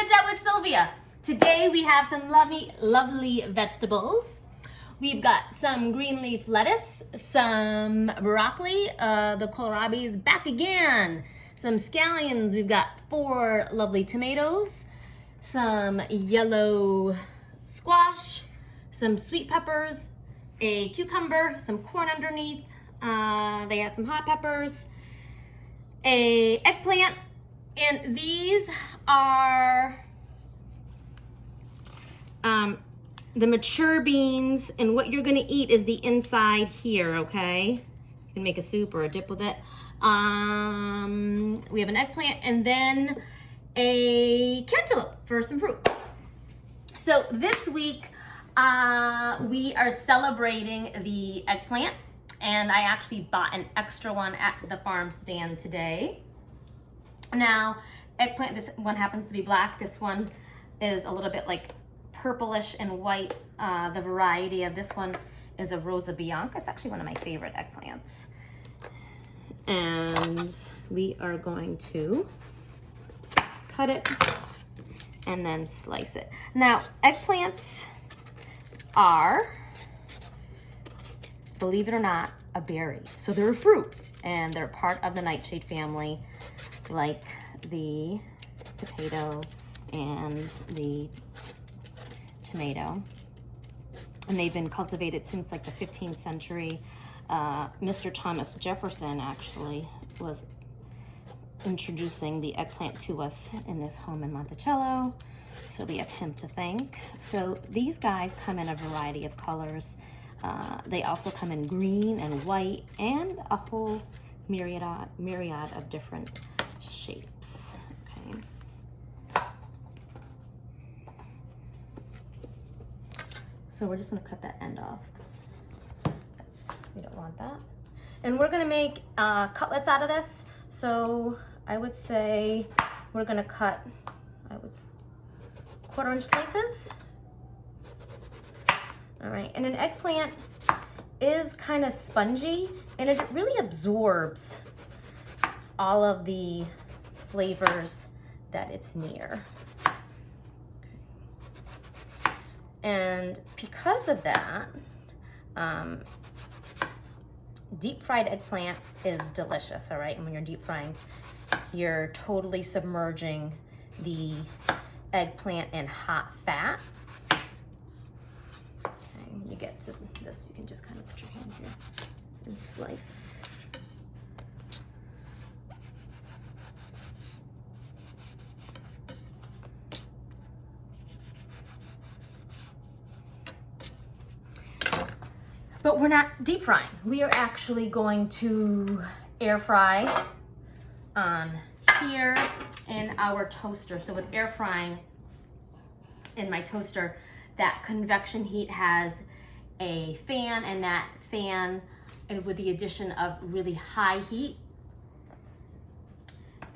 Lunch with Sylvia. Today we have some lovely vegetables. We've got some green leaf lettuce, some broccoli, the kohlrabi is back again, some scallions, we've got 4 lovely tomatoes, some yellow squash, some sweet peppers, a cucumber, some corn underneath, they had some hot peppers, a eggplant, and these are the mature beans, and what you're gonna eat is the inside here, okay? You can make a soup or a dip with it. We have an eggplant and then a cantaloupe for some fruit. So this week, we are celebrating the eggplant, and I actually bought an extra one at the farm stand today. Now, eggplant, this one happens to be black. This one is a little bit like purplish and white. The variety of this one is a Rosa Bianca. It's actually one of my favorite eggplants. And we are going to cut it and then slice it. Now, eggplants are, believe it or not, a berry. So they're a fruit, and they're part of the nightshade family, like the potato and the tomato. And they've been cultivated since like the 15th century. Mr. Thomas Jefferson actually was introducing the eggplant to us in his home in Monticello. So we have him to thank. So these guys come in a variety of colors. They also come in green and white and a whole myriad of different shapes. Okay. So we're just gonna cut that end off because we don't want that. And we're gonna make cutlets out of this. So I would say we're gonna cut, 1/4-inch slices. All right, and an eggplant is kind of spongy, and it really absorbs all of the flavors that it's near. And because of that, deep fried eggplant is delicious, all right? And when you're deep frying, you're totally submerging the eggplant in hot fat. Okay, when you get to this, you can just kind of put your hand here and slice. But we're not deep frying. We are actually going to air fry on here in our toaster. So with air frying in my toaster, that convection heat has a fan, and that fan, and with the addition of really high heat,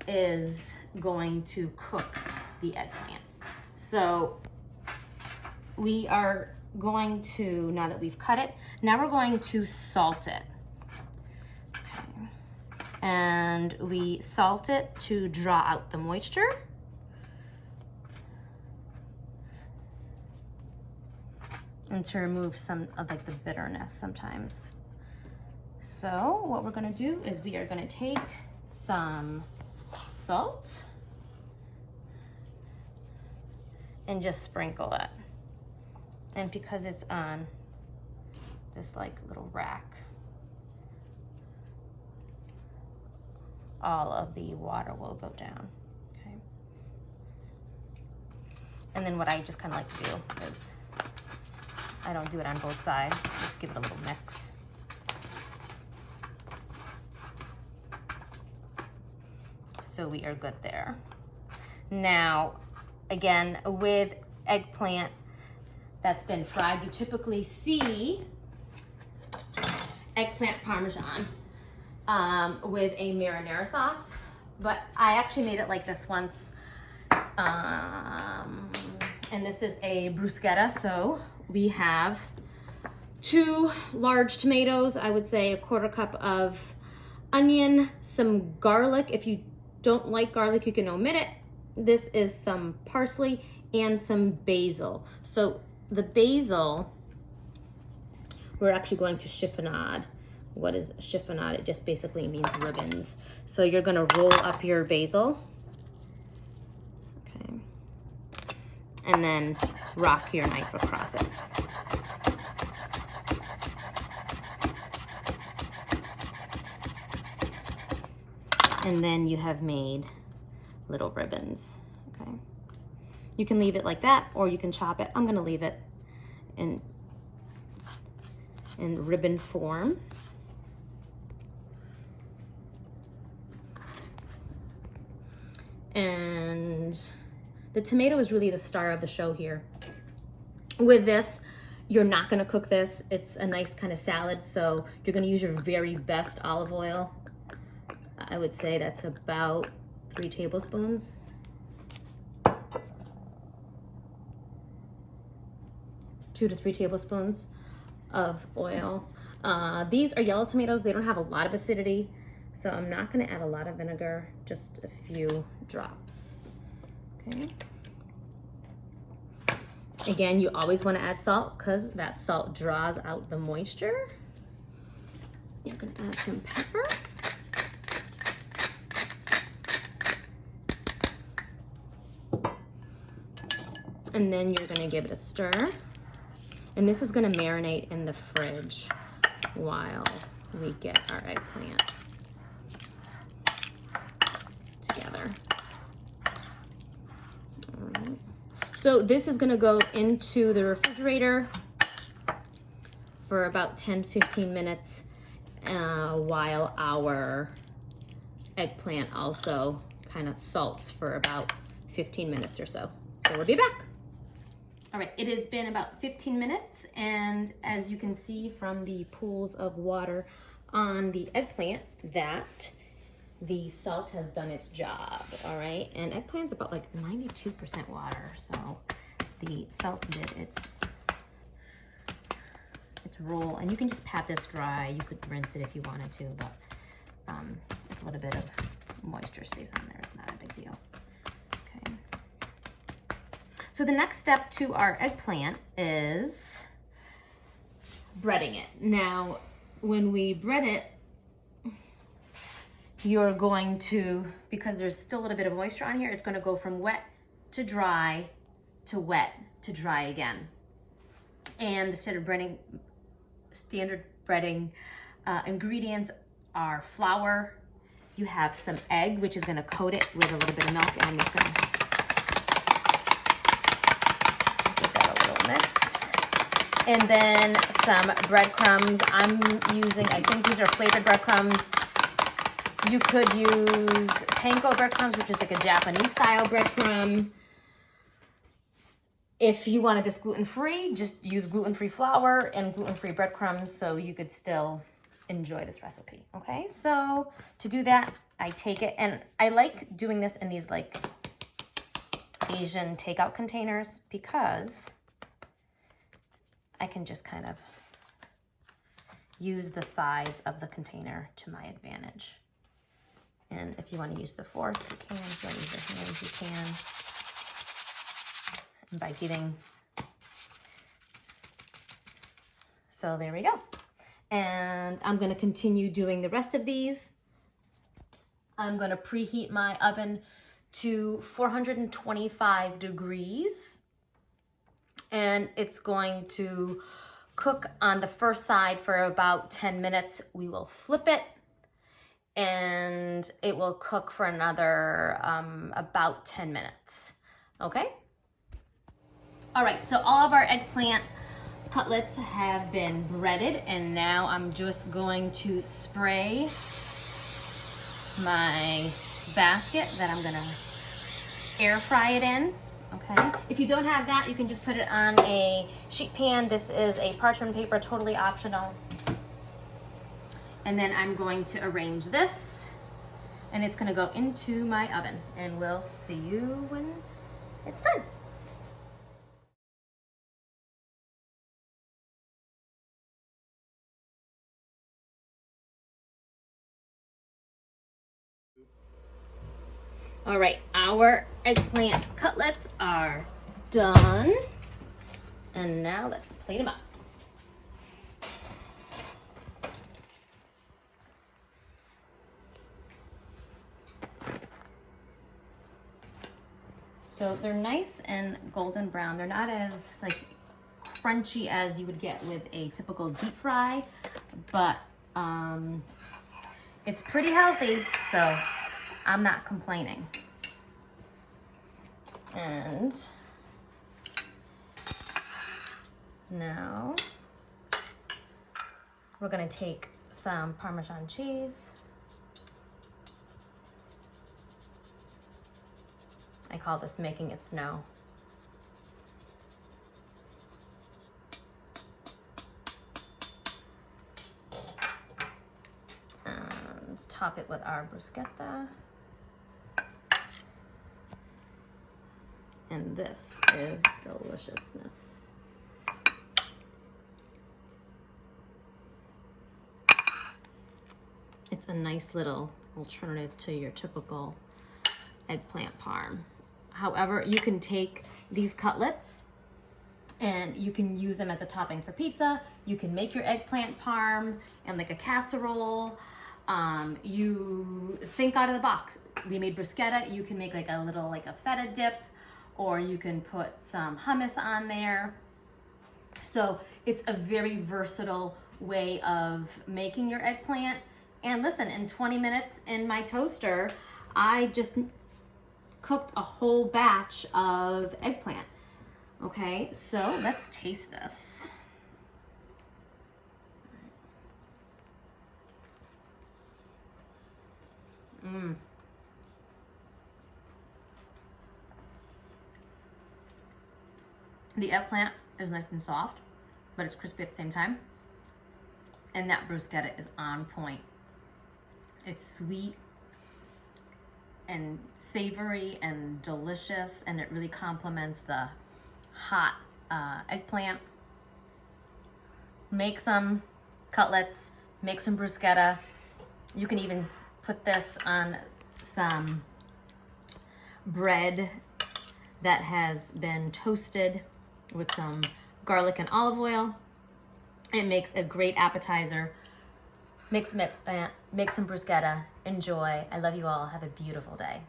is going to cook the eggplant. So we are going to, now that we've cut it, now we're going to salt it. Okay. And we salt it to draw out the moisture. And to remove some of like the bitterness sometimes. So what we're gonna do is we are gonna take some salt and just sprinkle it. And because it's on this like little rack, all of the water will go down, okay? And then what I just kind of like to do is, I don't do it on both sides, just give it a little mix. So we are good there. Now, again, with eggplant that's been fried, you typically see eggplant parmesan with a marinara sauce, but I actually made it like this once. And this is a bruschetta, so we have 2 large tomatoes, I would say 1/4 cup of onion, some garlic. If you don't like garlic, you can omit it. this is some parsley and some basil. So the basil, we're actually going to chiffonade. What is chiffonade? It just basically means ribbons. So you're gonna roll up your basil. Okay. And then rock your knife across it. And then you have made little ribbons, okay? You can leave it like that, or you can chop it. I'm gonna leave it in ribbon form. And the tomato is really the star of the show here. With this, you're not gonna cook this. It's a nice kind of salad, so you're gonna use your very best olive oil. I would say that's about 3 tablespoons. 2 to 3 tablespoons of oil. These are yellow tomatoes. They don't have a lot of acidity, so I'm not gonna add a lot of vinegar, just a few drops, okay? Again, you always wanna add salt because that salt draws out the moisture. You're gonna add some pepper. And then you're gonna give it a stir. And this is gonna marinate in the fridge while we get our eggplant together. All right. So this is gonna go into the refrigerator for about 10-15 minutes while our eggplant also kind of salts for about 15 minutes or so. So we'll be back. All right, it has been about 15 minutes, and as you can see from the pools of water on the eggplant, that the salt has done its job, all right? And eggplant's about like 92% water, so the salt did its role. And you can just pat this dry. You could rinse it if you wanted to, but if a little bit of moisture stays on there, it's not a big deal. Okay. So the next step to our eggplant is breading it. Now, when we bread it, you're going to, because there's still a little bit of moisture on here, it's going to go from wet to dry to wet to dry again. And the standard breading ingredients are flour. You have some egg, which is going to coat it with a little bit of milk, and I'm just going to give that a little mix. And then some breadcrumbs. I'm using, I think these are flavored breadcrumbs. You could use panko breadcrumbs, which is like a Japanese style breadcrumb. If you wanted this gluten-free, just use gluten-free flour and gluten-free breadcrumbs so you could still enjoy this recipe, okay? So to do that, I take it, and I like doing this in these like Asian takeout containers because I can just kind of use the sides of the container to my advantage. And if you want to use the fork, you can. If you want to use the hands, you can. And by giving, so there we go. And I'm going to continue doing the rest of these. I'm going to preheat my oven to 425 degrees. And it's going to cook on the first side for about 10 minutes. We will flip it, and it will cook for another about 10 minutes, okay? All right, so all of our eggplant cutlets have been breaded, and now I'm just going to spray my basket that I'm gonna air fry it in, okay? If you don't have that, you can just put it on a sheet pan. This is a parchment paper, totally optional. And then I'm going to arrange this, and it's gonna go into my oven, and we'll see you when it's done. All right, our eggplant cutlets are done. And now let's plate them up. So they're nice and golden brown. They're not as like crunchy as you would get with a typical deep fry, but it's pretty healthy, so I'm not complaining. And now we're gonna take some Parmesan cheese. I call this making it snow. And top it with our bruschetta. And this is deliciousness. It's a nice little alternative to your typical eggplant parm. However, you can take these cutlets and you can use them as a topping for pizza. You can make your eggplant parm in like a casserole. You think out of the box. We made bruschetta. You can make like a little like a feta dip, or you can put some hummus on there. So it's a very versatile way of making your eggplant. And listen, in 20 minutes in my toaster, I just cooked a whole batch of eggplant. Okay, so let's taste this. The eggplant is nice and soft, but it's crispy at the same time. And that bruschetta is on point. It's sweet and savory and delicious, and it really complements the hot eggplant. Make some cutlets, make some bruschetta. You can even put this on some bread that has been toasted with some garlic and olive oil. It makes a great appetizer. Make some eggplant, make some bruschetta. Enjoy. I love you all. Have a beautiful day.